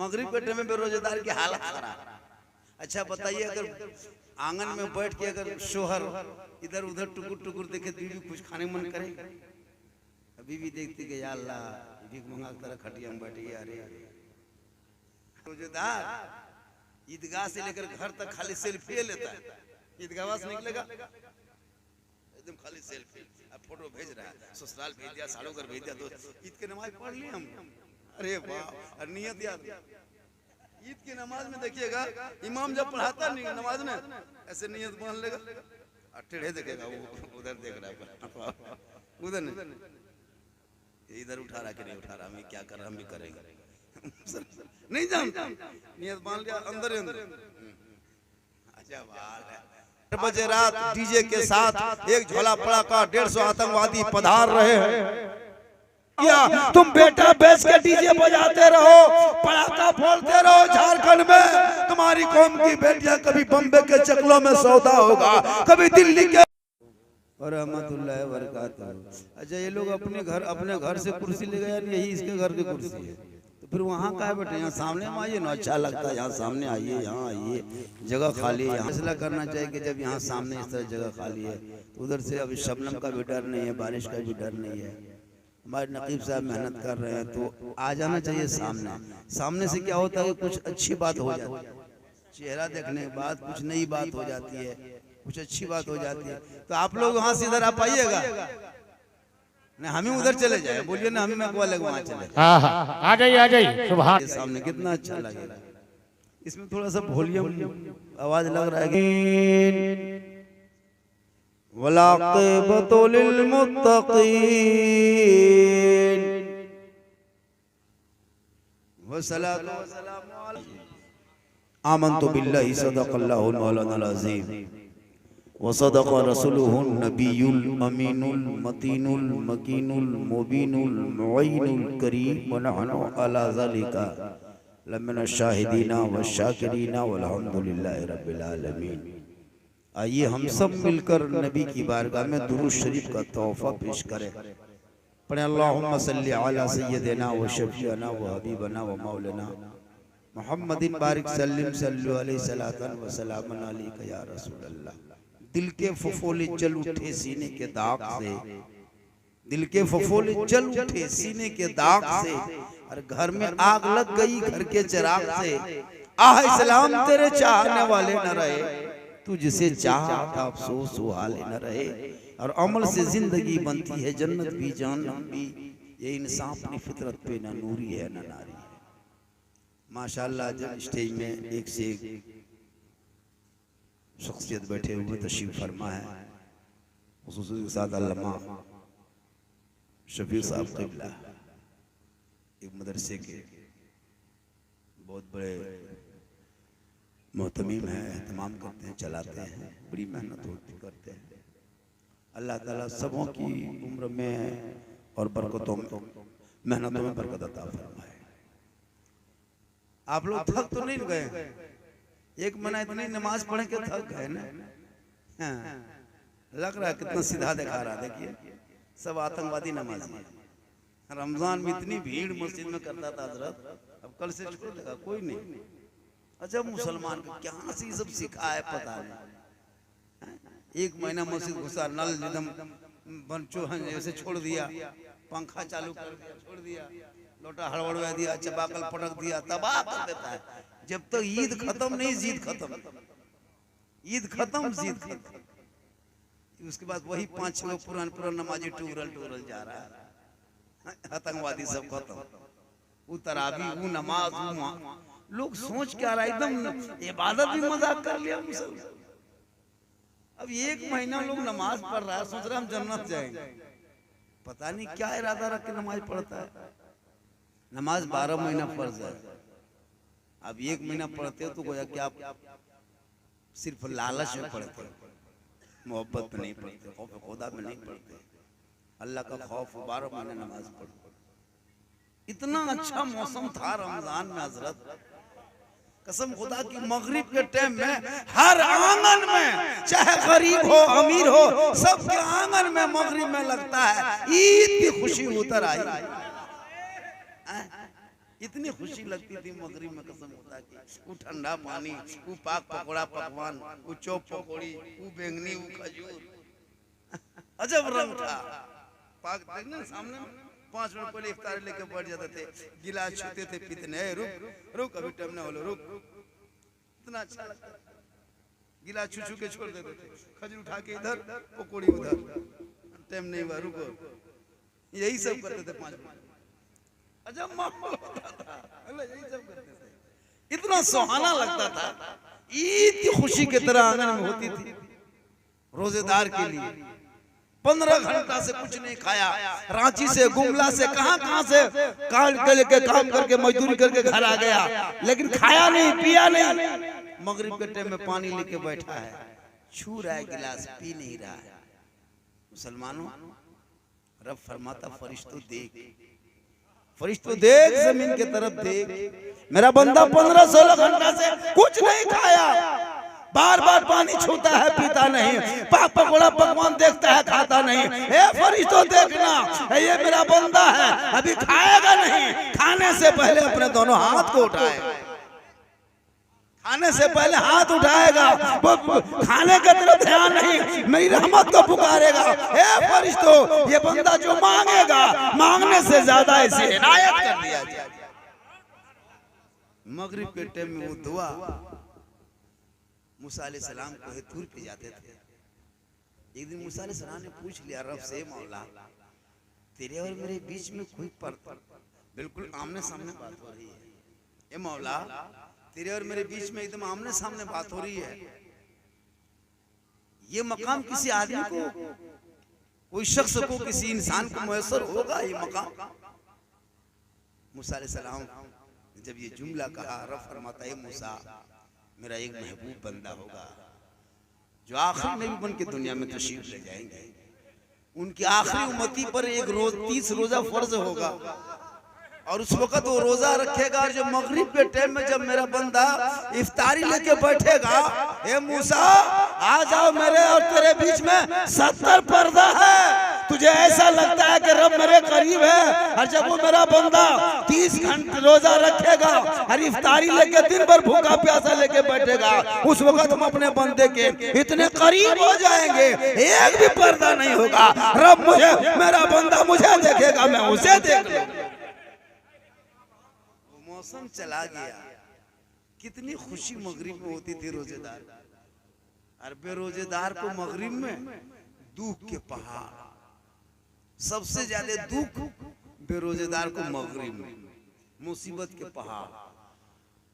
मगरिब के टाइम में बेरोजगार की हालत खराब। अच्छा बताइए, अगर आंगन में बैठ के अगर शोहर इधर उधर टुकुर टुकुर देखे बीवी कुछ खाने मन करे, बीवी देखती कि या अल्लाह भीख मंगा तरह खटिया में बैठी है। अरे रोजेदार ईदगाह से लेकर घर तक खाली सेल्फी लेता है, ईदगाह से निकलेगा एकदम खाली सेल्फी, अब फोटो भेज रहा है, ससुराल भेज दिया, सालों घर भेज दिया, दोस्त ईद की नमाज पढ़ ली हम। अरे वाह, नियत याद। ईद की नमाज में देखिएगा इमाम जब पढ़ाता नहीं नमाज में ऐसे नियत मान लेगा और टेढ़े देखेगा, वो उधर देख रहा है, उधर नहीं, इधर उठा रहा कि नहीं उठा रहा, हमें क्या कर रहा, हम भी करेंगे नहीं जानता, नियत मान लिया अंदर ही अंदर। अच्छा बात है। बजे रात डीजे के साथ एक झोला पड़ाका 150 आतंकवादी पधार रहे हैं। तुम बेटा बेच के डीजे बजाते रहो, पड़ाका फोड़ते रहो, झारखंड में तुम्हारी कौम की बेटियां कभी बम्बे के चकलों में सौदा होगा, कभी दिल्ली के। और रहमतुल्लाहि व बरकातहू। अच्छा ये लोग अपने घर से कुर्सी ले गए, यही इसके घर की कुर्सी है, तो फिर वहाँ का है बेटा, यहाँ सामने में आइए ना, अच्छा लगता है, यहाँ सामने आइए, यहाँ आइए, जगह खाली है। फैसला करना चाहिए कि जब यहाँ सामने इस तरह जगह खाली है, उधर से अभी शबनम का भी डर नहीं है, बारिश का भी डर नहीं है, हमारे नकीब साहब मेहनत कर रहे हैं, तो आ जाना चाहिए सामने। सामने से क्या होता है, कुछ अच्छी बात हो जाती है, चेहरा देखने के बाद कुछ नई बात हो जाती है, कुछ अच्छी बात हो जाती है। तो आप लोग वहाँ से इधर आप आइएगा, नहीं हम ही उधर चले जाए, बोलिए ना, हम मैं को अलग वहाँ चले। हाँ आ जाइए सुभान। सामने कितना अच्छा लगेगा। इसमें थोड़ा सा वॉल्यूम आवाज लग रहा है। वलाक़िबतु लिलमुत्तक़ीन वस्सलातु वस्सलामु अलैहि आमन्तु बिल्लाहि सदक़ल्लाहुल मौलानाल अज़ीम व सदक़ रसूलुहुन नबियुल अमीनुल मतीनुल मकीनुल मुबीनुल मुईनुल करीम व नहनु अला ज़ालिका लमिन शाहिदीना व शाकिरीना वल्हम्दुलिल्लाहि रब्बिल आलमीन। आइए हम सब मिलकर नबी की बारगाह में दुरूद शरीफ का तोहफा पेश करें। पढ़े अल्लाहुम्मा सल्ली अला सय्यदिना व शफीअना व हबीबना व मौलाना मुहम्मदिन बारिक सल्लिम सल्लु अलैहि सलातन व सलामन अलैका या रसूल अल्लाह। दिल के फफोले जल उठे सीने के दाग से, दिल के फफोले जल उठे सीने के दाग से, और घर में आग लग गई घर के चिराग से। आह इस्लाम तेरे चाहने वाले न रहे, तू जिसे चाहा था अफसोस वो हाले न रहे। और अमल से जिंदगी बनती है जन्नत भी जहन्नम भी, ये इंसान अपनी फितरत पे न नूरी है न नारी है। माशाअल्लाह जब स्टेज में एक से एक शख्सियत बैठे हुए तशरीफ फरमा है, खुसूसी के साथ अल्लामा शफीक साहब क़िबला एक मदरसे के बहुत बड़े मोहतमीम हैं, एहतमाम करते हैं, चलाते हैं, बड़ी मेहनत होती करते हैं। अल्लाह ताला सबों की उम्र में और बरकतों में मेहनतों में बरकत अता फरमाए। आप लोग थक तो नहीं गए, एक महीना इतनी नमाज पढ़ के थक गए ना। हाँ, लग रहा है कितना सीधा दिखा रहा, देखिए सब आतंकवादी नमाजी। रमजान में इतनी भीड़ मस्जिद में करता था हजरत, अब कल से छोड़ देगा कोई नहीं। अच्छा मुसलमान को क्या से सब सिखा है पता नहीं। एक महीना मस्जिद घुसा, नल एकदम बनचो जैसे छोड़ दिया, पंखा चालू कर दिया, छोड़ दिया, लोटा हड़बड़वा दिया, चबाकल पटक दिया, तबाह कर देता है। जब तक ईद खत्म नहीं जीद खत्म, ईद खत्म जीद खत्म। उसके बाद वही 5-6 पुरान नमाजी टूरल जा रहा है, आतंकवादी सब खत्म। वो तरावी, वो नमाज, वो लोग सोच क्या रहा, एकदम इबादत भी मजाक कर लिया मुसलमान। अब एक महीना लोग नमाज पढ़ रहा है, सोच रहे हम जन्नत जाएंगे, पता नहीं क्या इरादा रख के नमाज पढ़ता है। नमाज 12 महीना फर्ज है, अब एक महीना पढ़ते हो तो गोया कि आप सिर्फ लालच में पढ़ते हो, मोहब्बत में नहीं पढ़ते, खौफ खुदा में नहीं पढ़ते। अल्लाह का खौफ 12 महीने नमाज पढ़ो। इतना अच्छा मौसम था रमजान में हजरत, कसम खुदा की, मगरिब के टाइम में हर आंगन में, चाहे गरीब हो अमीर हो, सबके आंगन में मगरिब में लगता है ईद की खुशी उतर आई। इतनी खुशी लगती थी मगरिब में, कसम खुदा की। वो ठंडा पानी, वो पाक पकौड़ा पकवान, वो चौप पकौड़ी, वो बैंगनी, वो खजूर, अजब रंग था। पाक देखने सामने में 5 मिनट पहले इफ्तार लेके बैठ जाते थे, गिलास छूते थे, पीते नहीं, रुक रुक अभी टाइम ना हो, रुक। इतना अच्छा लगता, गिलास छू छू के छोड़ देते थे, खजूर उठा के इधर, पकौड़ी उधर, टाइम नहीं हुआ, रुको। यही सब करते थे 5 मिनट। अजब माहौल होता था, यही सब करते थे, इतना सुहाना लगता था। ईद की खुशी की तरह आंगन में होती थी रोजेदार के लिए। 15 घंटा से कुछ नहीं खाया, रांची से, गुमला से, कहां से काम करके मजदूरी करके घर आ गया, लेकिन खाया नहीं, पिया नहीं। मगरिब के टाइम में पानी लेके बैठा है, छू रहा है गिलास, पी नहीं रहा है। मुसलमानों, रब फरमाता फरिश्तों देख, फरिश्तों देख, जमीन की तरफ देख, मेरा बंदा 15-16 घंटा से कुछ नहीं खाया, बार बार पानी छूता है, पीता नहीं, पाक पकौड़ा पकवान देखता है, खाता नहीं। ए फरिश्तों देखना, ये मेरा बंदा है, अभी खाएगा नहीं, खाने से पहले अपने दोनों हाथ को उठाए, खाने से पहले हाथ उठाएगा, खाने की तरफ ध्यान नहीं, मेरी रहमत को पुकारेगा। ए फरिश्तों, ये बंदा जो मांगेगा, मांगने से ज्यादा इसे इनायत कर दिया जाए। मगरिब के टाइम में वो दुआ, मूसा अलैहिस्सलाम को तूर पे जाते थे। एक दिन मूसा अलैहिस्सलाम ने पूछ लिया रब से, मौला तेरे और मेरे बीच में कोई पर्दा, बिल्कुल आमने सामने बात हो रही है, ए मौला तेरे और मेरे बीच में एकदम आमने सामने बात हो रही है, ये मकाम किसी आदमी को, कोई शख्स को, किसी इंसान को मुयस्सर होगा ये मकाम? मूसा अलैहिस्सलाम जब ये जुमला कहा, रब फरमाता है मूसा मेरा एक महबूब बंदा होगा जो आखिरी नबी बन के दुनिया में तशरीफ ले जाएंगे, उनकी आखिरी उम्मती पर एक रोज 30 रोजा फर्ज होगा, और उस वक्त वो रोजा रखेगा। और जो मगरिब के टाइम में जब मेरा बंदा इफ्तारी लेके बैठेगा, ए मूसा आ जाओ, मेरे और तेरे बीच में 70 पर्दा है, तुझे ऐसा लगता है कि रब मेरे करीब है। और जब वो मेरा बंदा 30 घंटे रोजा रखेगा और इफ्तारी लेके दिन भर भूखा प्यासा लेके बैठेगा, उस वक्त हम अपने बंदे के इतने करीब हो जाएंगे, एक भी पर्दा नहीं होगा। रब मुझे, मेरा बंदा मुझे देखेगा, मैं उसे देख लूंगा। मौसम चला गया, कितनी खुशी मगरिब में होती थी रोजेदार, और बेरोजेदार को मगरिब में दुख के पहाड़, सबसे ज्यादा दुख बेरोजेदार को मगरिब में, मुसीबत के पहाड़।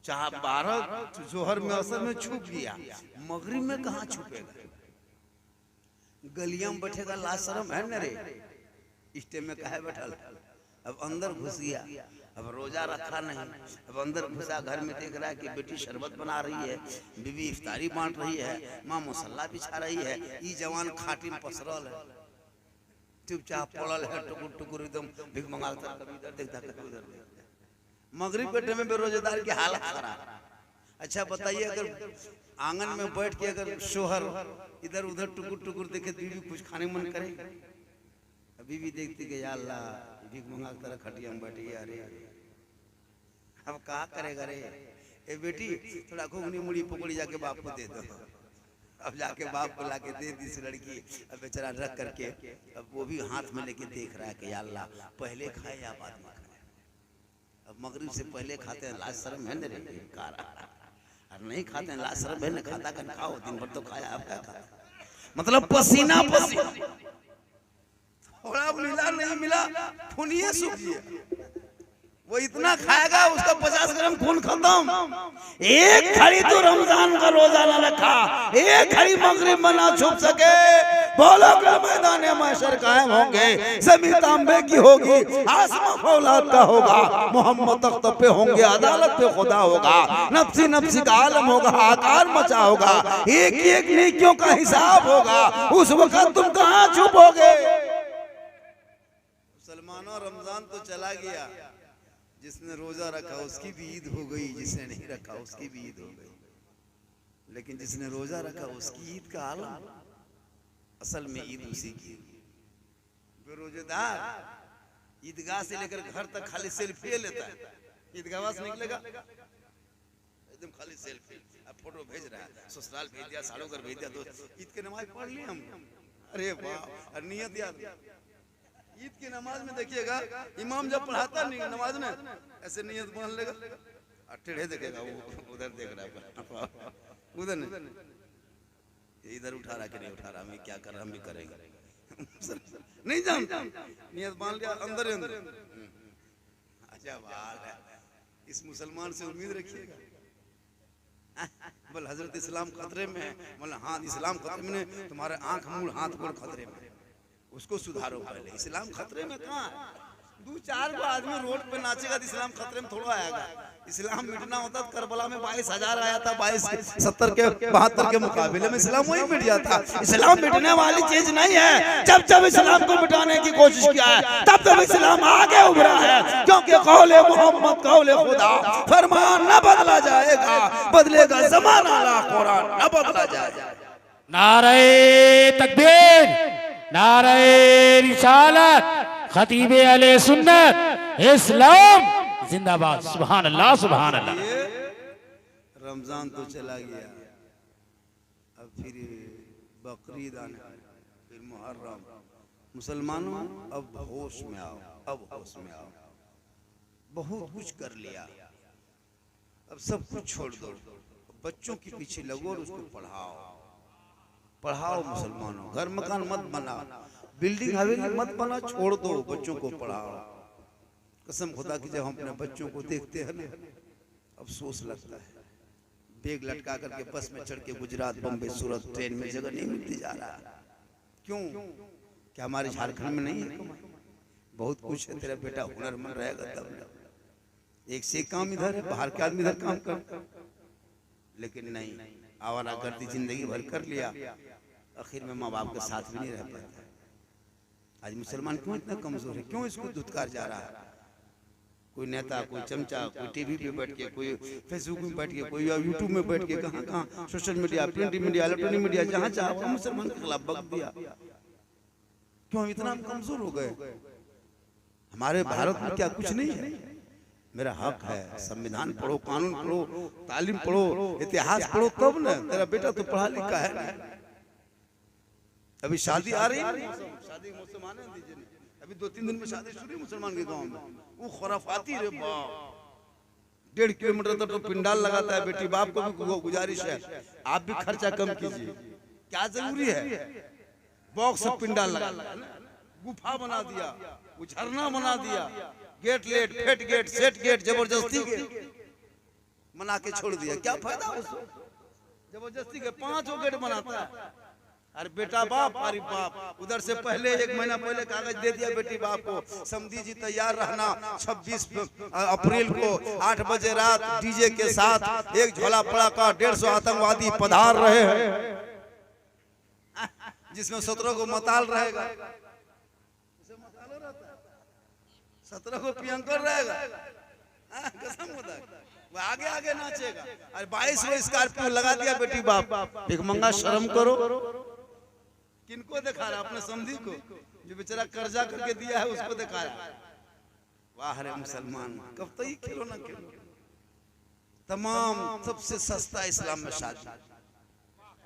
चाहे 12 जोहर में असर में छुप गया, मगरिब में कहाँ छुपेगा? गलियां में बैठेगा, लाशरम है न रे, इस टाइम में कहे बैठा, अब अंदर घुस गया, अब रोजा रखा नहीं, अब अंदर घुसा, घर में देख रहा है कि बेटी शरबत बना रही है, बीवी इफ्तारी बांट रही है, माँ मुसल्ला बिछा रही है, ये जवान खाटिन पसरल है, चुपचाप पड़ल है, टुकुर टुकुर एकदम भीख मंगाता, कभी इधर देखता कभी उधर देखता। मगरिब के टाइम में बेरोजगार की हालत खराब। अच्छा बताइए, अगर आंगन में बैठ के अगर शोहर इधर उधर टुकुर टुकुर देखे, बीवी कुछ खाने मन करे, बीवी देखती कि या अल्लाह भीख मंगाता रहा, खटिया में बैठी, अरे अब क्या करेगा रे, ए बेटी थोड़ा घुगनी मुड़ी पकौड़ी जाके बाप को दे दो। अब जाके बाप को लाके दे दी इस लड़की, अब बेचारा रख करके, अब वो भी हाथ में लेके देख रहा है कि या अल्लाह पहले खाए या बाद में खाए। अब मगरिब से पहले खाते हैं, लाज शर्म है न रे, और नहीं खाते हैं, लाज शर्म है न, खाता कर खाओ, दिन भर तो खाया, अब क्या खाया, मतलब पसीना पसीना, थोड़ा मिला नहीं मिला, खूनिए सूख गया। वो इतना खाएगा, उसका 50 ग्राम खून खत्म। एक घड़ी तो रमजान का रोजा ना रखा, एक घड़ी मगरिब में ना छुप सके, बोलो कि मैदान महशर कायम होंगे, ज़मीन तांबे की होगी, आसमान फौलाद का होगा, मोहम्मद तख्त पे होंगे, अदालत पे खुदा होगा, नफ्सी नफ्सी का आलम होगा, आकार मचा होगा, एक एक नेकियों का हिसाब होगा, उस वक्त तुम कहाँ छुपोगे? मुसलमानों, रमजान तो चला गया, जिसने रोजा रखा उसकी भी ईद हो गई, जिसने नहीं रखा उसकी भी ईद हो गई, लेकिन जिसने रोजा रखा उसकी ईद का आलम, असल में ईद उसी की। बेरोजेदार ईदगाह से लेकर घर तक खाली सेल्फी लेता है, ईदगाह से निकलेगा एकदम खाली सेल्फी, अब फोटो भेज रहा है, ससुराल भेज दिया, सालों घर भेज दिया, दोस्त ईद की नमाज पढ़ ली हम। अरे वाह, नियत याद। ईद की नमाज में देखिएगा इमाम जब पढ़ाता नहीं नमाज में ऐसे नियत मान लेगा, टेढ़े देखेगा, वो उधर देख रहा है, उधर नहीं, इधर उठा रहा कि नहीं उठा रहा, हमें क्या कर रहा, हम भी करेंगे नहीं जानता, नियत मान लिया अंदर ही अंदर। अच्छा बात है, इस मुसलमान से उम्मीद रखिएगा। बोल हजरत इस्लाम खतरे में है, बोला हाँ इस्लाम खतरे में नहीं, तुम्हारे आंख मुंह हाथ गोड़ खतरे में, उसको सुधारो पहले। इस्लाम खतरे में कहाँ है? 2-4 गो आदमी रोड पे नाचेगा तो इस्लाम खतरे में थोड़ा आएगा। इस्लाम मिटना होता तो करबला में 22,000 आया था, 72 के 72 के मुकाबले में इस्लाम वही मिट जाता। इस्लाम मिटने वाली चीज नहीं है। जब जब इस्लाम को मिटाने की कोशिश किया है तब तब इस्लाम आगे उभरा है, क्योंकि कौले मोहम्मद कौले खुदा, फरमान न बदला जाएगा, बदलेगा जमाना ला कुरान न बदला जाएगा। नारे तकबीर, नारे रिसालत, खतीबे अहले सुन्नत, इस्लाम जिंदाबाद। सुभान अल्लाह, सुभान अल्लाह। रमजान तो चला गया, अब फिर बकरीद आने, फिर मुहर्रम। मुसलमानों अब होश में आओ, अब होश में आओ। बहुत कुछ कर लिया, अब सब कुछ छोड़ दो, बच्चों के पीछे लगो और उसको पढ़ाओ, पढ़ाओ। मुसलमानों घर मकान मत बनाओ, बिल्डिंग हवेली मत बना, छोड़ दो, बच्चों को पढ़ाओ। कसम खुदा की जब हम अपने बच्चों को देखते हैं ना अफसोस लगता है। बैग लटका करके बस में चढ़ के गुजरात बम्बई सूरत ट्रेन में जगह नहीं मिलती जा रहा। क्यों? क्या हमारे झारखंड में नहीं है? बहुत कुछ है, तेरा बेटा हुनरमंद रहेगा तब। एक से काम इधर है, बाहर के आदमी इधर काम कर, लेकिन नहीं, आवारागर्दी जिंदगी भर कर लिया, आखिर में माँ बाप के साथ भी नहीं रह पाता। आज मुसलमान क्यों इतना कमजोर है? क्यों इसको धुतकार जा रहा है? कोई नेता, कोई चमचा, कोई टीवी पे बैठ के, कोई फेसबुक में बैठ के, कोई यूट्यूब में बैठ के, कहाँ कहाँ social media, print media, electronic media, जहाँ चाहा मुसलमान के खिलाफ बक दिया। क्यों हम इतना कमजोर हो गए? हमारे भारत में क्या कुछ नहीं है? मेरा हक है, संविधान पढ़ो, कानून पढ़ो, तालीम पढ़ो, इतिहास पढ़ो, तब ना। तेरा बेटा तो पढ़ा लिखा है ना। अभी शादी आ रही है, शादी मौसम आने दीजिए, अभी 2-3 दिन में शादी शुरू मुसलमान के गांव में। वो खुराफाती रे बाप, 1.5 किलोमीटर तक तो पिंडाल लगाता है। बेटी बाप को भी गुजारिश है, आप भी खर्चा कम कीजिए। क्या जरूरी है बॉक्स से पिंडाल लगा, गुफा बना दिया, झरना बना दिया, gate late, fate gate, set gate, जबरदस्ती गेट बना के छोड़ दिया। क्या फायदा उसको? जबरदस्ती के 5 गेट बनाता है। अरे बेटा बाप, अरे बाप, उधर से पहले 1 महीना पहले कागज दे दिया बेटी बाप को, समझी जी तैयार रहना, 26 अप्रैल को 8 बजे रात डीजे के साथ एक झोला पड़ा का 150 आतंकवादी पधार रहे हैं, जिसमें 17 को मताल रहेगा, 17 को प्रियंकर रहेगा। कसम खुदा, वो आगे आगे नाचेगा। अरे 22 को स्कॉर्पियो लगा दिया बेटी बाप। एक मंगा शर्म करो। किनको दिखा रहा? अपने समधी को, जो बेचारा कर्जा करके दिया है उसको दिखा रहा। वाह रे मुसलमान, कब तक ये खेलो ना खेलो। तमाम सबसे सस्ता इस्लाम में शादी।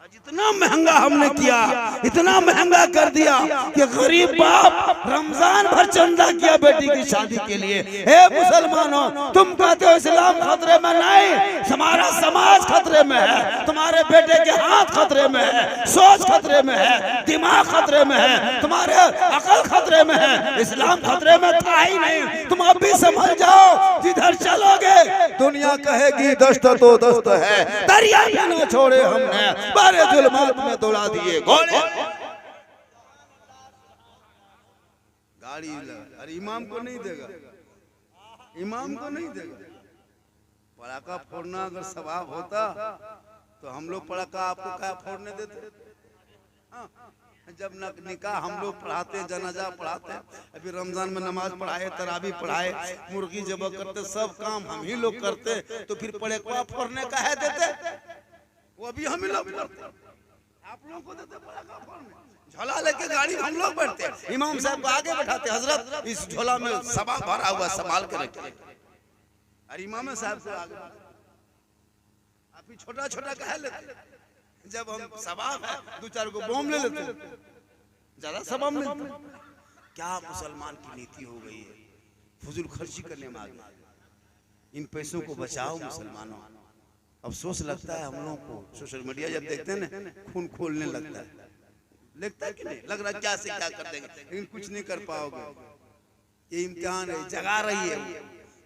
आज इतना महंगा हमने किया, इतना महंगा कर दिया कि गरीब बाप रमजान भर चंदा किया बेटी की शादी के लिए। हे मुसलमानों, तुम कहते हो इस्लाम खतरे में नहीं, हमारा समाज खतरे में है, तुम्हारे बेटे के हाथ खतरे में है, सोच खतरे में है, दिमाग खतरे में है, तुम्हारे अकल खतरे में है। इस्लाम खतरे में था ही नहीं। तुम अब भी समझ जाओ, जिधर चलोगे दुनिया कहेगी दस्त तो दस्त है, दरिया भी न छोड़े हमने, जुल्मात में दौड़ा दिए घोड़े। गाड़ी अरे इमाम को नहीं देगा, इमाम को नहीं देगा। पड़ाका फोड़ना अगर सवाब होता तो हम लोग पड़ाका आपको क्या फोड़ने देते? जब निकाह हम लोग पढ़ाते हैं, जनाजा पढ़ाते हैं, अभी रमजान में नमाज पढ़ाए, तरावी पढ़ाए, मुर्गी जब करते, सब काम हम ही लोग करते, तो फिर पड़ाका फोड़ने का है देते? वो भी हम ही लोग करते, आप लोगों को देते पड़ाका फोड़ने। झोला लेके गाड़ी हम लोग बैठते, इमाम साहब को आगे बैठाते, हजरत इस झोला में सामान भरा हुआ संभाल के रखिए। अरे इमाम साहब को आगे आप ही छोटा छोटा कह लेते, जब हम सवाब है दो चार को बम ले लेते ज्यादा सवाब मिलता। क्या मुसलमान की नीति हो गई है, फजूल खर्ची करने में आ गए। इन पैसों को बचाओ मुसलमानों। अफसोस लगता है हम लोगों को, सोशल मीडिया जब देखते हैं ना खून खोलने लगता है, लगता है कि नहीं लग रहा क्या से क्या कर देंगे, लेकिन कुछ नहीं कर पाओगे। ये इम्तिहान है, जगा रही है,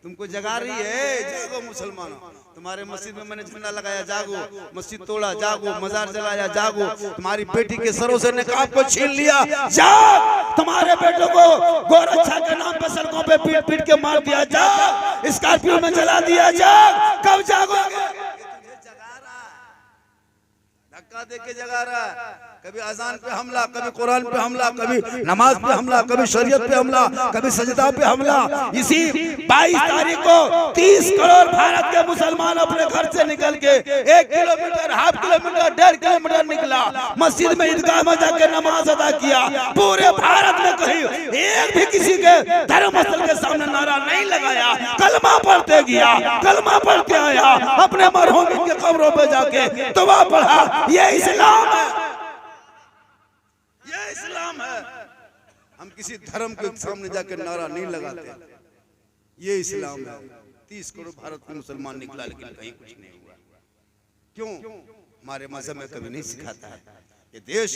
तुमको जगा रही है। जागो मुसलमानों, तुम्हारे मस्जिद में मैंने झंडा लगाया, जागो। मस्जिद तोड़ा, जागो। मजार जलाया, जागो। तुम्हारी बेटी के सरों से निकाब को छीन लिया, जाग। तुम्हारे बेटों को गोरक्षा के नाम पे सड़कों पे पीट पीट के मार दिया, जाग। स्कॉर्पियो में जला दिया, जाग। कब जागोगे? धक्का दे के जगा रहा है। कभी अजान पे हमला, कभी कुरान पे हमला, कभी नमाज पे हमला, कभी शरीयत पे हमला, कभी सजदा पे हमला। इसी 22 तारीख को 30 करोड़ भारत के मुसलमान अपने घर से निकल के 1 किलोमीटर, हाफ किलोमीटर, 1.5 किलोमीटर निकला, मस्जिद में ईदगाह में जाकर नमाज अदा किया। पूरे भारत में कहीं एक भी किसी के धर्मस्थल के सामने नारा नहीं लगाया, कलमा पढ़ते गया, कलमा पढ़ते आया, अपने मरहूम के कब्रों पे जाके दुआ पढ़ा। ये इस्लाम है, ये इस्लाम है। हम किसी धर्म के सामने जाकर नारा नहीं लगाते, ये इस्लाम है। 30 करोड़ भारत के मुसलमान निकला, लेकिन कहीं कुछ नहीं हुआ। क्यों? हमारे मजहब में कभी नहीं सिखाता है ये देश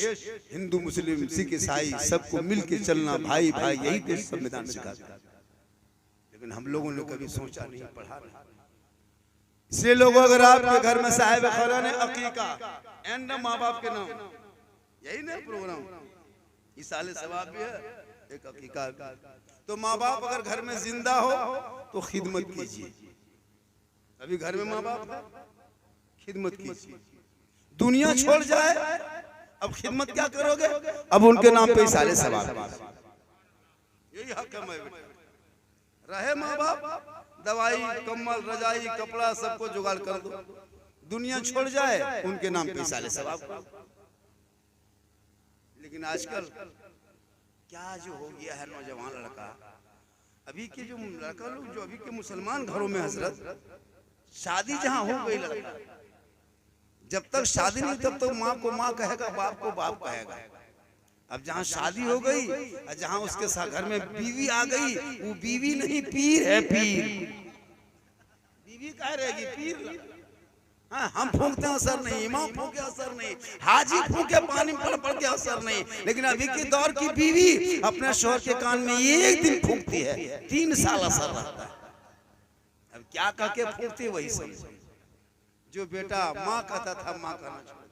हिंदू मुस्लिम सिख ईसाई सबको मिलकर चलना, भाई भाई, यही देश संविधान सिखाता है। लेकिन हम लोगों ने कभी सोचा नहीं, पढ़ा नहीं। इसलिए लोगों, अगर आपके घर में साहिब खरा ने अकीका एंड माँ बाप के नाम, यही ना प्रोग्राम, इसाले सवाब भी है, एक अकीका। तो माँ बाप अगर घर में जिंदा हो तो खिदमत कीजिए। अभी घर में माँ बाप है, खिदमत कीजिए। दुनिया छोड़ जाए, अब खिदमत क्या करोगे? अब उनके नाम पे इसाले सवाब, यही हक है। रहे माँ बाप, दवाई, कम्बल, रजाई, कपड़ा सबको जुगाड़ कर दो। दुनिया छोड़ जाए, उनके नाम पे इसाले सवाब। लेकिन आजकल क्या जो हो गया है, नौजवान लड़का, अभी के जो लड़का लोग, जो अभी के मुसलमान घरों में हजरत, शादी जहां हो गई लड़का, जब तक शादी नहीं तब तक माँ को माँ कहेगा, बाप को बाप कहेगा। अब जहाँ शादी हो गई, जहाँ उसके साथ घर में बीवी आ गई, वो बीवी नहीं पीर है, पीर। बीवी कह रहेगी, पीर। हाँ, हम फूंकते हैं असर नहीं, इमाम फूंके असर नहीं, हाजी फूंके पानी पड़ पड़ के असर नहीं। लेकिन अभी के दौर की बीवी अपने शौहर के कान में एक दिन फूंकती है, 3 साल असर रहता है। अब क्या कह के फूंकती, वही समझो। जो बेटा माँ कहता था, माँ कहना छोड़,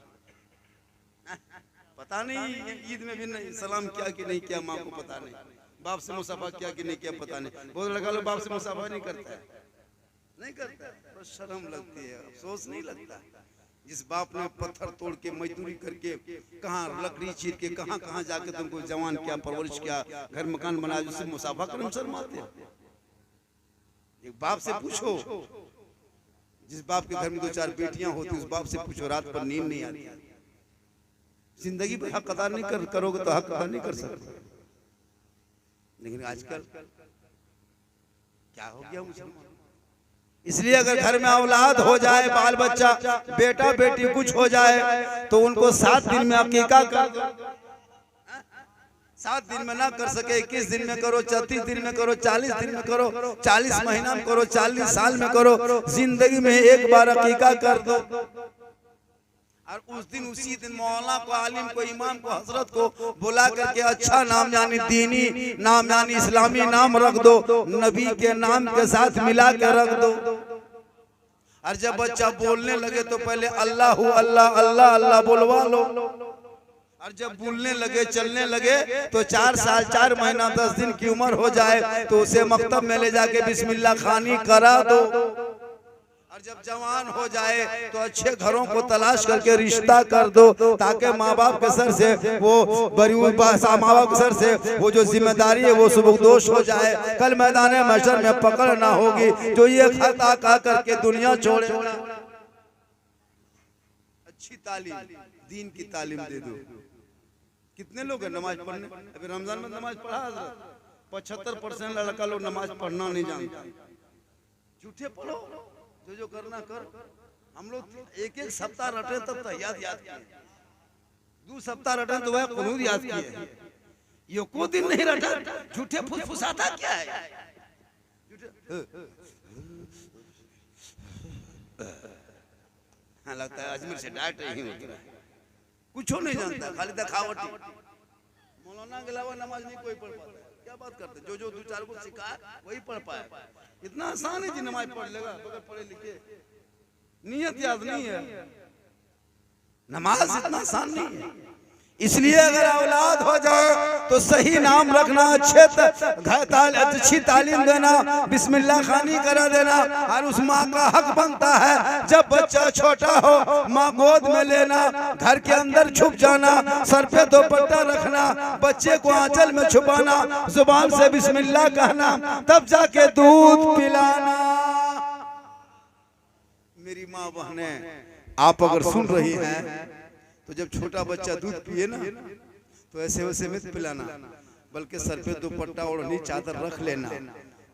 पता नहीं ईद में भी नहीं सलाम किया कि नहीं किया, माँ को पता नहीं। बाप से मुसाफा किया कि नहीं किया, पता नहीं। बहुत लड़का लोग बाप से मुसाफा नहीं करता है, नहीं करता, तो शर्म लगती है, अफसोस नहीं लगता। जिस बाप ने पत्थर तोड़ के, मजदूरी करके, कहाँ लकड़ी चीर के, कहाँ कहाँ जाके तुमको जवान किया, परवरिश किया, घर मकान बनाया, जिससे मुसाफा करम शर्माते हैं। एक बाप से पूछो, जिस बाप के घर में 2-4 बेटियां होती, उस बाप से पूछो, रात पर नींद नहीं आती। जिंदगी पर हक अदा नहीं करोगे तो हक अदा नहीं कर सकते। लेकिन आजकल क्या हो गया मुसलमान? इसलिए अगर घर में औलाद हो जाए, बाल बच्चा, बेटा बेटी कुछ हो जाए, तो उनको 7 दिन में अकीका कर दो। 7 दिन में ना कर सके 21 दिन में करो, 34 दिन में करो, 40 दिन में करो, 40 महीना में करो, 40 साल में करो। जिंदगी में एक बार अकीका कर दो। और उस दिन, उसी दिन मौलाना को, आलिम को, इमाम को, हजरत को बुला करके अच्छा नाम, यानी दीनी नाम, यानी इस्लामी नाम रख दो, नबी के नाम के साथ मिला के रख दो। और जब बच्चा बोलने लगे तो पहले अल्लाह अल्लाह अल्लाह अल्लाह बोलवा लो। और जब बोलने लगे, चलने लगे, तो 4 साल 4 महीना 10 दिन की उम्र हो जाए तो उसे मकतब में ले जाके बिस्मिल्लाह खानी करा दो। और जब जवान हो जाए तो अच्छे घरों को तलाश करके रिश्ता कर दो, ताकि माँ बाप के सर से वो माँ बाप के सर से वो जो जिम्मेदारी है वो सुबकदोश हो जाए। कल मैदान महशर में पकड़ ना होगी जो ये खता कह करके दुनिया छोड़े। अच्छी तालीम, दीन की तालीम दे दो। कितने लोग हैं नमाज पढ़ने? अभी रमजान में नमाज पढ़ा, 75% लड़का लोग नमाज पढ़ना नहीं जानता। झूठे पढ़ो, जो करना कर। हम लोग एक एक सप्ताह रटे तब तो याद किए, 2 सप्ताह रटे तो वह कुनूद याद किए, ये को दिन नहीं रटा। झूठे फुसफुसाता क्या है? हाँ लगता है अजमेर से डॉक्टर ही होता है, कुछ नहीं जानता, खाली दिखावटी। मौलाना के अलावा नमाज नहीं कोई पढ़ पाता। क्या बात करते, जो 2-4 को सिखा वही पढ़ पाए। इतना आसान है जी नमाज पढ़ लेगा बगैर पढ़े लिखे। नियत याद नहीं है, नमाज इतना आसान नहीं है। इसलिए अगर औलाद हो जाए तो सही नाम रखना, अच्छी तालीम देना, बिस्मिल्लाह खानी करा देना। और उस माँ का हक बनता है जब बच्चा छोटा हो माँ गोद में लेना, घर के अंदर छुप जाना, सर पे दुपट्टा रखना, बच्चे को आंचल में छुपाना, जुबान से बिस्मिल्लाह कहना, तब जाके दूध पिलाना। मेरी माँ बहनें, आप अगर सुन रही हैं तो जब छोटा बच्चा दूध पिए ना तो ऐसे वैसे मत पिलाना, बल्कि सर पे दुपट्टा ओढ़नी चादर रख लेना,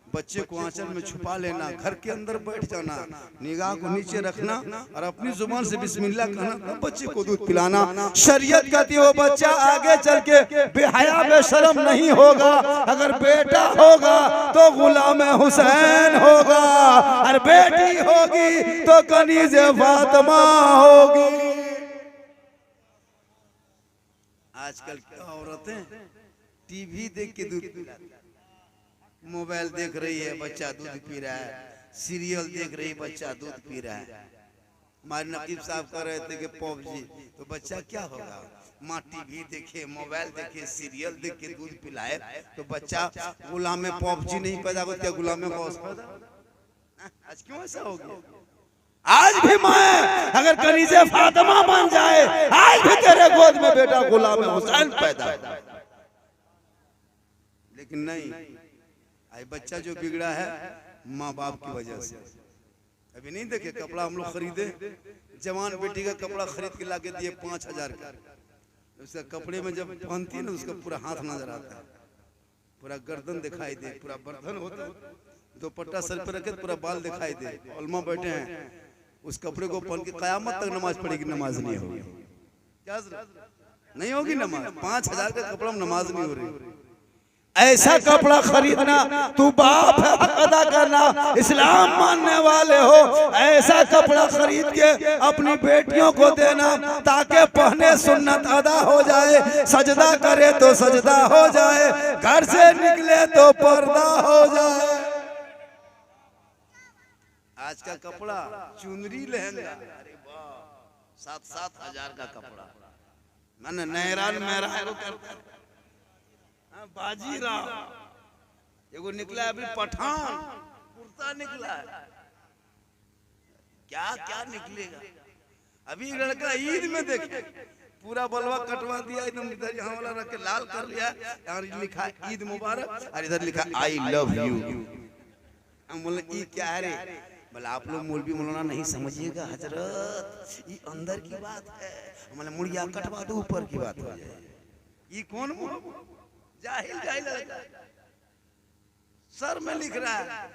बच्चे को आंचल में छुपा लेना, घर के अंदर बैठ जाना, निगाह को नीचे रखना और अपनी जुबान से बिस्मिल्लाह कहना, तब बच्चे को दूध पिलाना। शरीयत कहती है वो बच्चा आगे चल के बेहया बेशरम नहीं होगा। अगर बेटा होगा तो गुलाम हुसैन होगा, और बेटी होगी तो कनीज़े फातिमा होगी। आजकल क्या औरतें टीवी देख के दूध पिलाती, मोबाइल देख रही है बच्चा दूध पी रहा है, सीरियल देख रही बच्चा दूध पी रहा है। हमारे नकीब साहब कह रहे थे कि पॉपजी, तो बच्चा क्या होगा? माँ टीवी देखे, मोबाइल देखे, सीरियल देख के दूध पिलाए तो बच्चा गुलाम पॉपजी नहीं पैदा होता, गुलाम बॉस पैदा। आज क्यों ऐसा हो गया? आज भी मैं अगर कनीज़े फातिमा बन जाए, आज भी तेरे गोद में बेटा गुलाम हुसैन पैदा। लेकिन नहीं, आई बच्चा जो बिगड़ा है माँ बाप की वजह से। अभी नहीं देखे कपड़ा हम लोग खरीदे, जवान बेटी का कपड़ा खरीद के लाके दिए 5000 का। उसका कपड़े में जब पहनती है ना उसका पूरा हाथ नजर आता है, पूरा गर्दन दिखाई दे, पूरा बर्तन होता है, दुपट्टा सर पर रखे पूरा बाल दिखाई दे। उलमा बैठे हैं, उस कपड़े को पहन के कयामत तक नमाज पढ़ेगी, नमाज नहीं होगी। क्या नहीं होगी नमाज? 5000 का कपड़ा में नमाज नहीं हो रही। ऐसा कपड़ा खरीदना, तू बाप है हक अदा करना, इस्लाम मानने वाले हो, ऐसा कपड़ा खरीद के अपनी बेटियों को देना ताकि पहने सुन्नत अदा हो जाए, सजदा करे तो सजदा हो जाए, घर से निकले तो पर्दा हो जाए। आज का कपड़ा चुनरी लहंगा, अरे वाह, 7-7 हजार का कपड़ा। मैंने नहरान बाजीराव एगो निकला अभी पठान कुर्ता निकला है, क्या क्या निकलेगा। अभी लड़का ईद में देखे पूरा बलवा कटवा दिया, एकदम इधर यहाँ वाला रख के लाल कर लिया, यहाँ लिखा ईद मुबारक और इधर लिखा आई लव यू। हम बोले ये क्या है रे? बोले आप लोग मौलवी मौलाना नहीं समझिएगा हजरत, ये अंदर की बात है। हमारे मुड़िया कटवा दो ऊपर की बात हो जाए। ये कौन जाहिल लड़का सर में लिख रहा है।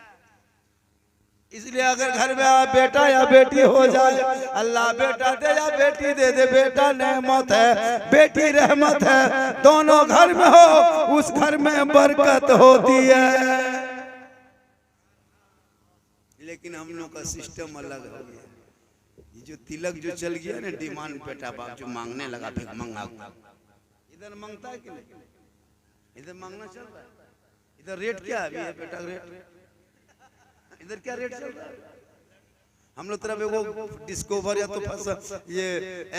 इसलिए अगर घर में बेटा या बेटी हो जाए, अल्लाह बेटा दे या बेटी दे दे, बेटा नेमत है, बेटी रहमत है, दोनों घर में हो उस घर में बरकत होती है। लेकिन हम लोग का सिस्टम अलग हो गया। ये जो तिलक जो चल गया ना, डिमांड बेटा बाप जो मांगने लगा, फिर मंगा इधर मांगता है कि नहीं? इधर मांगना चल रहा है। इधर रेट क्या है बेटा? रेट इधर क्या रेट चल रहा है? हम लोग तरफ एगो डिस्कवर या तो ये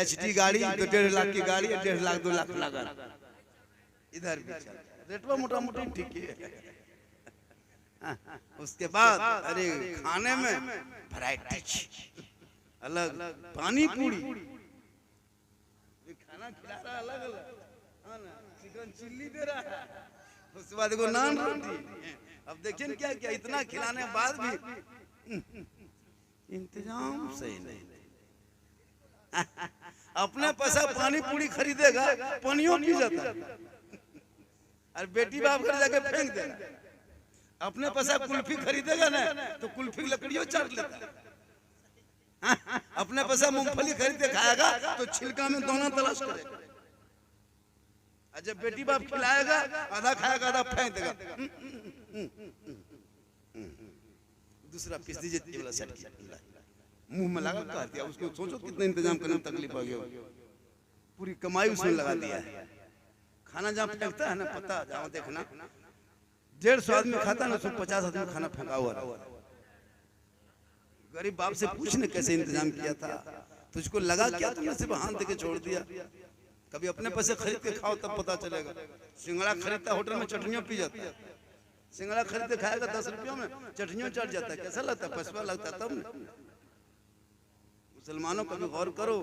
HD गाड़ी तो 1.5 लाख की गाड़ी, 1.5 लाख 2 लाख लगा। इधर भी रेट मोटा मोटी ठीक है। उसके बाद अरे खाने में वैरायटी अलग, पानी पूरी खाना खिला रहा है अलग अलग, चिकन चिल्ली दे रहा है, उसके बाद देखो नान रोटी। अब देखिए क्या क्या इतना खिलाने के बाद भी इंतजाम सही नहीं। अपने पैसा पानी पूरी खरीदेगा, पानियों पी जाता है, और बेटी बाप घर जाके फेंक देगा। अपने पैसा कुल्फी खरीदेगा ना तो कुल्फी की लकड़ियों चाट लेता है। अपने पैसा मूंगफली खरीद के खाएगा तो छिलका में दोना तलाश करेगा। और जब बेटी बाप खिलाएगा आधा खाएगा आधा फेंक देगा। दूसरा पीस दीजिए ये वाला सेट किया मुंह में लगा कर दिया उसको। सोचो कितना इंतजाम करने में तकलीफ आ गया। पूरी कमाई उसने लगा दिया है। खाना जहाँ फेंकता है ना पता जहाँ देखना 150 आदमी खाता है ना 150 आदमी खाना फेंका हुआ। गरीब बाप से पूछने कैसे इंतजाम किया था। तुझको लगा क्या तुमने सिर्फ हाथ देके छोड़ दिया। कभी अपने पैसे खरीद के खाओ तब पता चलेगा। सिंगड़ा खरीदता होटल में चटनियां पी जाता है। सिंगड़ा खरीद के खाएगा 10 रुपयों में चटनियों चढ़ जाता है। कैसा लगता है पैसा लगता है तब। मुसलमानों का भी गौर करो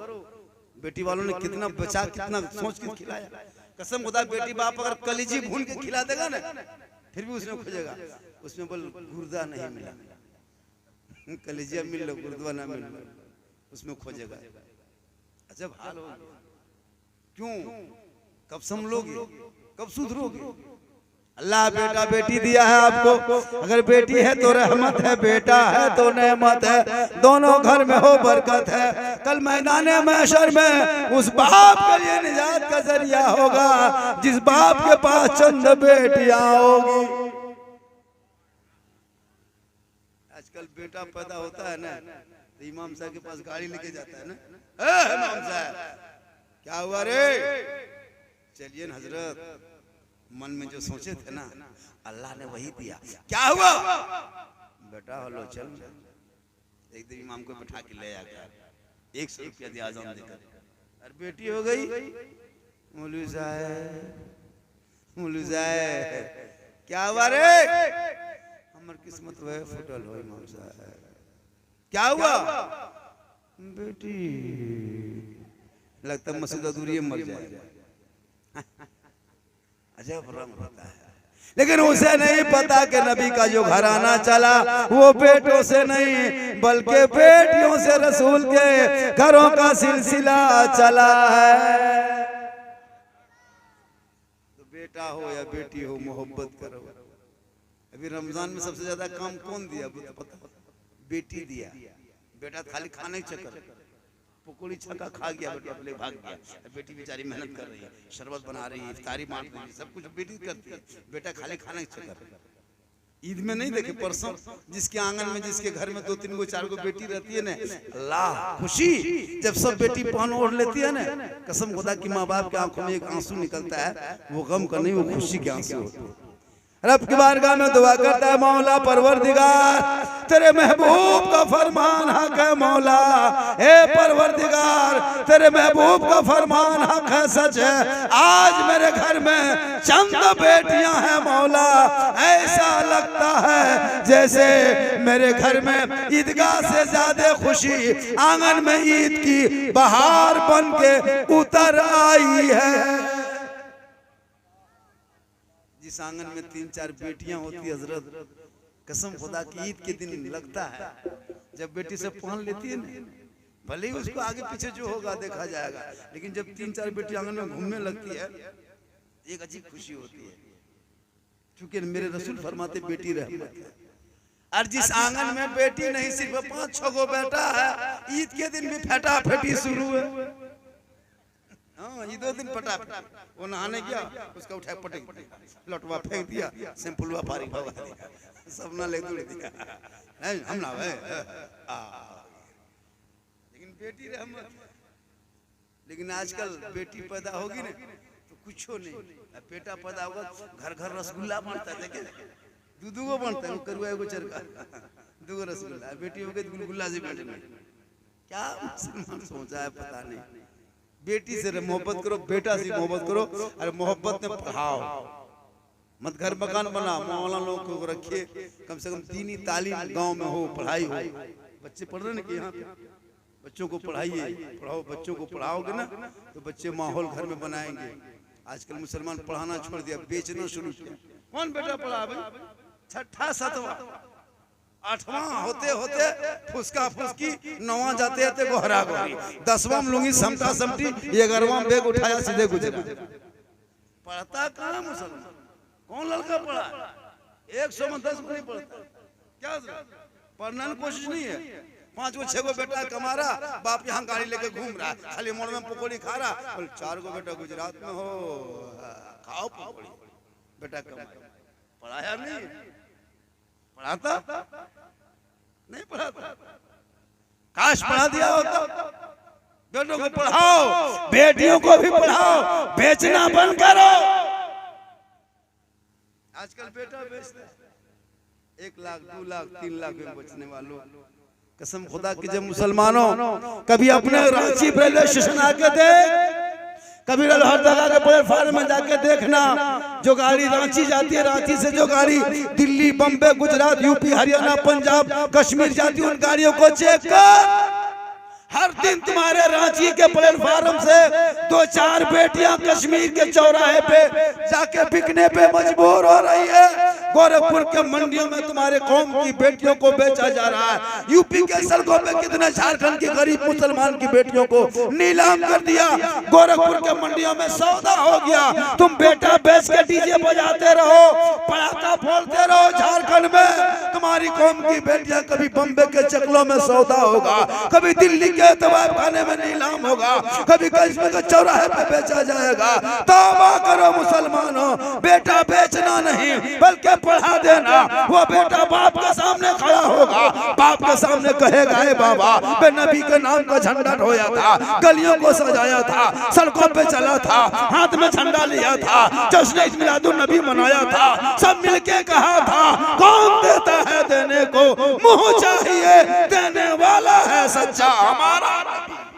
बेटी वालों ने कितना बचा कितना सोच के खिलाया। कसम खुदा बेटी बाप अगर कलीजी भून के खिला देगा ना फिर भी उसने खोजेगा उसमें बोल गुर्दा नहीं मिला। कलीजिया मिल लो गुर्दा ना मिल लो उसमें खोजेगा। अच्छा हाल हो क्यों कब संभलोगे कब सुधरोगे। अल्लाह बेटा बेटी दिया है आपको। अगर बेटी है तो रहमत है बेटा है तो नेमत है। दोनों घर में हो बरकत है। कल मैदाने महशर में उस बाप के लिए निजात का जरिया होगा जिस बाप के पास चंद बेटियां होगी। आजकल बेटा पैदा होता है ना तो इमाम साहब के पास गाड़ी लेके जाता है ना। इमाम साहब क्या हुआ रे। चलिए ना हजरत मन में जो सोचे थे ना अल्लाह ने वही दिया। क्या हुआ बेटा हलो चल। एक दिन इमाम को बैठा के ले आकर 100 रुपया दिया आज़ान देकर। अरे बेटी हो गई मौलवी साहब क्या हुआ रे। हमार किस्मत वह फुटल हो इमाम साहब। क्या हुआ बेटी लगता मसूद दूरी मर जाएगा। अजब रंग होता है। लेकिन उसे नहीं पता कि नबी का जो घराना चला वो बेटों से नहीं बल्कि बेटियों से रसूल के घरों का सिलसिला चला है। तो बेटा हो या बेटी हो मोहब्बत करो। अभी रमजान में सबसे ज्यादा काम कौन दिया वो तो पता बेटी दिया। बेटा खाली खाने के चक्कर पकौड़ी छक्का खा गया बेटी अपने भाग गया। बेटी बेचारी मेहनत कर रही है शरबत बना रही है इफ्तारी बांट रही है सब कुछ बेटी करती है। बेटा खाली खाने के चक्कर। ईद में नहीं देखे परसों जिसके आंगन में जिसके घर में 2 3 4 बेटी रहती है ना अल्लाह खुशी जब सब बेटी पहन ओढ़ लेती है ना कसम खुदा की माँ बाप के आंखों में एक आंसू निकलता है। वो गम का नहीं वो खुशी के आंसू होते हैं। रब की बारगाह में दुआ करता है मौला परवरदिगार तेरे महबूब का फरमान हक है मौला। ए परवरदिगार तेरे महबूब का फरमान हक है सच है। आज मेरे घर में चंद बेटियां हैं मौला। ऐसा लगता है जैसे मेरे घर में ईदगाह से ज्यादा खुशी आंगन में ईद की बहार बन के उतर आई है। जिस आंगन में 3 4 बेटियां होती हजरत कसम खुदा की ईद के दिन लगता है जब बेटी से पहन लेती है ना भले ही उसको आगे पीछे जो होगा देखा जाएगा लेकिन जब 3 4 बेटी आंगन में घूमने लगती है एक अजीब खुशी होती है। क्योंकि मेरे रसूल फरमाते बेटी रहमत है। और जिस आंगन में बेटी नहीं सिर्फ 5 6 गो बेटा है ईद के दिन भी फटाफटी शुरू है। हाँ ये 2 दिन पटा वो नहाने गया उसका उठाया पटक लटवा फेंक दिया सिंपलवा फारिग भगा दिया सब ना ले दूर दिया हम ना है। लेकिन बेटी रहमत। लेकिन आजकल बेटी पैदा होगी ना तो कुछ नहीं बेटा पैदा होगा घर घर रसगुल्ला बनता है। देखे 2 गो बनता है करुआ एगो चरका 2 गो रसगुल्ला। बेटी हो गई गुलगुल्ला से बेटे में क्या मुसलमान सोचा है पता नहीं। बेटी से मोहब्बत करो बेटा से मोहब्बत करो और मोहब्बत में पढ़ाओ मत घर मकान बना मौलाना लोगों को रखिए कम से कम दीनी तालीम गांव में हो पढ़ाई हो। बच्चे पढ़ रहे हैं कि यहाँ पे बच्चों को पढ़ाइए पढ़ाओ। बच्चों को पढ़ाओगे ना तो बच्चे माहौल घर में बनाएंगे। आजकल मुसलमान पढ़ाना छोड़ दिया बेचना शुरू किया। कौन बेटा पढ़ा भाई 6ठा 7वां 8वां होते होते फुसका फुसकी 9वां जाते जाते गोहरा गोहरी 10वां में लूंगी समटा समटी 11वां बैग उठाया सीधे गुजरा। पढ़ता कहाँ मुसलमान कौन लड़का पढ़ा 100 में 10 को नहीं पढ़ता। क्या पढ़ना की कोशिश नहीं है। 5 गो 6 गो बेटा कमा रहा, बाप यहाँ गाड़ी लेके घूम रहा है, खाली मोड़ में पकौड़ी खा रहा, और 4 गो बेटा गुजरात में हो, खाओ पकौड़ी, बेटा कमा। पढ़ाया नहीं, पढ़ाता नहीं, पढ़ाता। काश पढ़ा दिया होता। बेटों को पढ़ाओ, बेटियों को भी पढ़ाओ, बेचना बंद करो। आजकल बेटा बेचते 1 लाख 2 लाख 3 लाख में बेचने वालों, कसम खुदा की जब मुसलमानों कभी अपने रांची रेलवे स्टेशन आके देख, कभी लोहरदगा के प्लेटफार्म में जाके देखना, जो गाड़ी रांची जाती है, रांची से जो गाड़ी दिल्ली, बम्बे, गुजरात, यूपी, हरियाणा, पंजाब, कश्मीर जाती है, उन गाड़ियों को चेक कर। हर दिन तुम्हारे रांची के प्लेटफार्म से 2-4 बेटियां कश्मीर के चौराहे पे जाके बिकने पे मजबूर हो रही है। गोरखपुर के मंडियों में तुम्हारे कौम की बेटियों को बेचा जा रहा है। यूपी के सड़कों पे कितने झारखंड की गरीब मुसलमान की बेटियों को नीलाम कर दिया। गोरखपुर के मंडियों में सौदा हो गया। तुम बेटा बेच के डीजे बजाते रहो, पटाखा फोड़ते रहो। झारखंड में तुम्हारी कौम की बेटियां कभी बम्बे के चकलों में सौदा होगा, कभी दिल्ली के तवाब खाने में नीलाम होगा, कभी कश्मीर के चौराहे पे बेचा जाएगा। तौबा करो मुसलमानों, बेटा बेचना नहीं बल्कि पढ़ा देना। वो बेटा बाप के सामने खड़ा होगा, बाप के सामने कहेगा, हे बाबा, मैं नबी के नाम का झंडा ढोया था, गलियों को सजाया था, सड़कों पे चला था, हाथ में झंडा लिया था, जश्न ईद मिलादुन नबी मनाया था, सब मिलके कहा था, कौन देता है देने को, मुंह चाहिए देने वाला है सच्चा हमारा नबी।